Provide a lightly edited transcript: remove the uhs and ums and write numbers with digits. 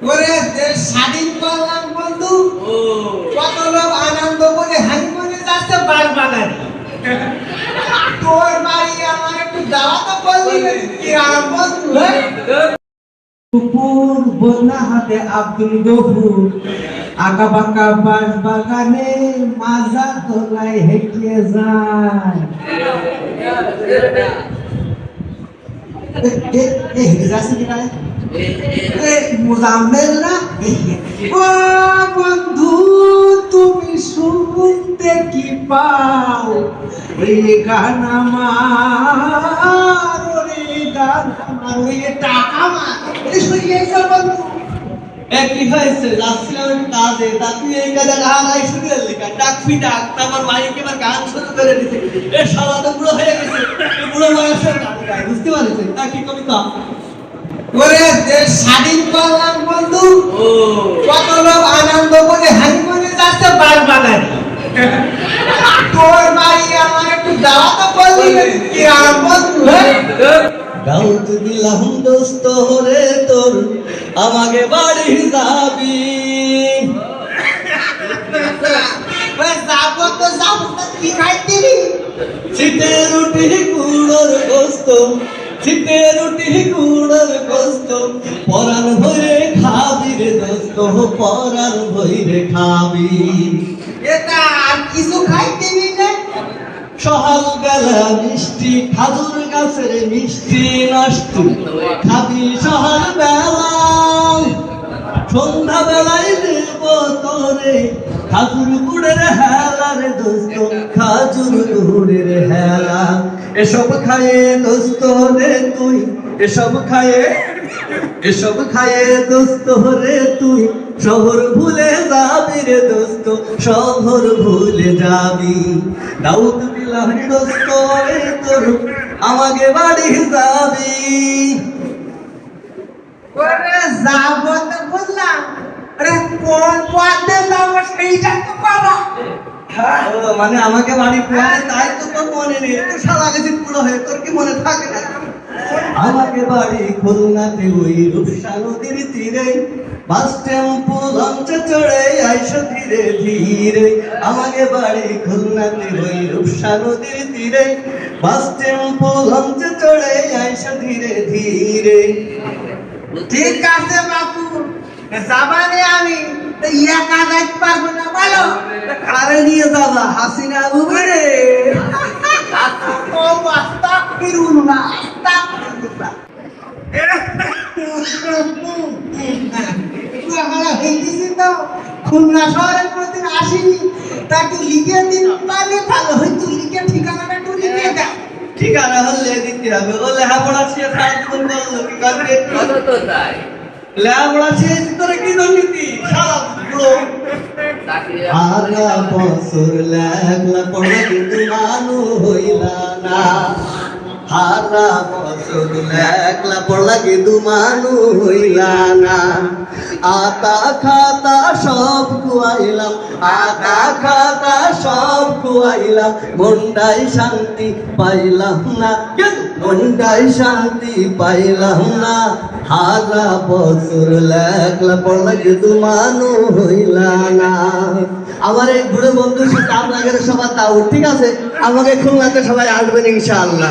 ওরে দেশ স্বাধীন করলাম বন্ধু। কত লোক আনন্দ করে হানিমুনে যাচ্ছে বাগানে। তোর বাড়ি আমার একটু দাওয়াত করলি কি আর বন্ধু। কুকুর বন্যা হাতে আব্দুল গফুর আঁকা বাঁকা বাঁশ বাগানে মাজা তোলায় হেঁটে যায়। বন্ধু তুমি শুনতে কি পাও গান আমার গান আমার টাকা বন্ধু কি হয়েছে? যাচ্ছিলাম কাজে, তা তুই এই কাজে গান শুরু করলি ডাকবি ডাক, তারপর মাইকে এবার গান শুরু করে দিছে। এ সবাই তো বুড়ো হয়ে গেছে, বুড়ো বয়সের গান গায়, বুঝতে পারছি। তা কি কবিতা? ওরে দেশ স্বাধীন করলাম বন্ধু। কত লোক আনন্দ করে হানিমুনে যাচ্ছে বাগানে। তোর বাড়ি আমার একটু দাওয়াত করলি কি আর বন্ধু। দাউদ দিলাম দোস্ত রে তোর, আমাকে বাড়ি যাবি। যাবো তো যাবো, কি খাইতিনি? শীতে রুটি গুড়র গোস্ত, শীতে রুটি গুড়র গোস্ত, পরাণ ভরে খাবি রে দোস্ত, পরাণ ভরে খাবি। এটা আর কিছু খাইতিনি না? সকাল বেলা মিষ্টি খাজুর গাছের মিষ্টি নষ্ট খাবি সকাল বেলা, সন্ধ্যা বেলায় দেব তোরে খাজুর গুড়ের হেলা রে দোস্ত, খাজুর গুড়ের হেলা। এসব খায়ে দোস্ত রে তুই, এসব খায়ে দোস্ত রে তুই শহর ভুলে যাবি রে দোস্ত, শহর ভুলে যাবি। দাউদ দিলাম দোস্ত রে তোর, আমাকে বাড়ি যাবি। ওরে যাবো তো বুঝলাম, আরে কোন পথে যাবো সেইটা তো বাবা। মানে আমাকে বাড়ি ফেরায়, তাই তো তোর মনে নেই। তুই সারা গেছি পুরো হয়ে, তোর কি মনে থাকে না? আমাকে বাড়ি খুলনাতে ওই রূপসা নদীর তীরে, বাস টেম্পো লঞ্চে চড়ে আইসো ধীরে ধীরে। আমাকে বাড়ি খুলনাতে ওই রূপসা নদীর তীরে, বাস টেম্পো লঞ্চে চড়ে আইসো ধীরে ধীরে। ঠিক আছে বাপু, যাবানে আমি একা যাইতে পারবো না বলো। কারে নিয়ে যাবা? হাসিনা বুবে রে। ও বাস্তা ফিরুন না, আস্তাগফিরুল্লাহ। খুলনা শহরের প্রতি আসিনি, তা একটু লিখে দিন পারলে ভালো হয়তো। লিখে ঠিকানাটা একটু লিখে দাও। ঠিকানা হলে দিতে হবে। ও লেখাপড়া শিখে সারা জীবন করলো কি করবে? লেখাপড়া শিখেছি তোরা কি দুর্নীতি সারা পুরো। সারা বছর লেখলা পড়া কিন্তু মানু হইলা না, সারা বছর লেখলা পড়লা কিন্তু মানু হইলা না। আতা খাতা সব খুয়াইলাম, আতা খাতা সব খুয়াইলাম, মনটাই শান্তি পাইলাম না, মনটাই শান্তি পাইলাম না। সারা বছর লেখলা পড়লা কিন্তু মানু হইলা না। আমার এই বুড়ো বন্ধুর সাথে আপনাদের সবার তাও ঠিক আছে। আমাকে খুলনাতে সবাই আসবেন ইনশাআল্লাহ।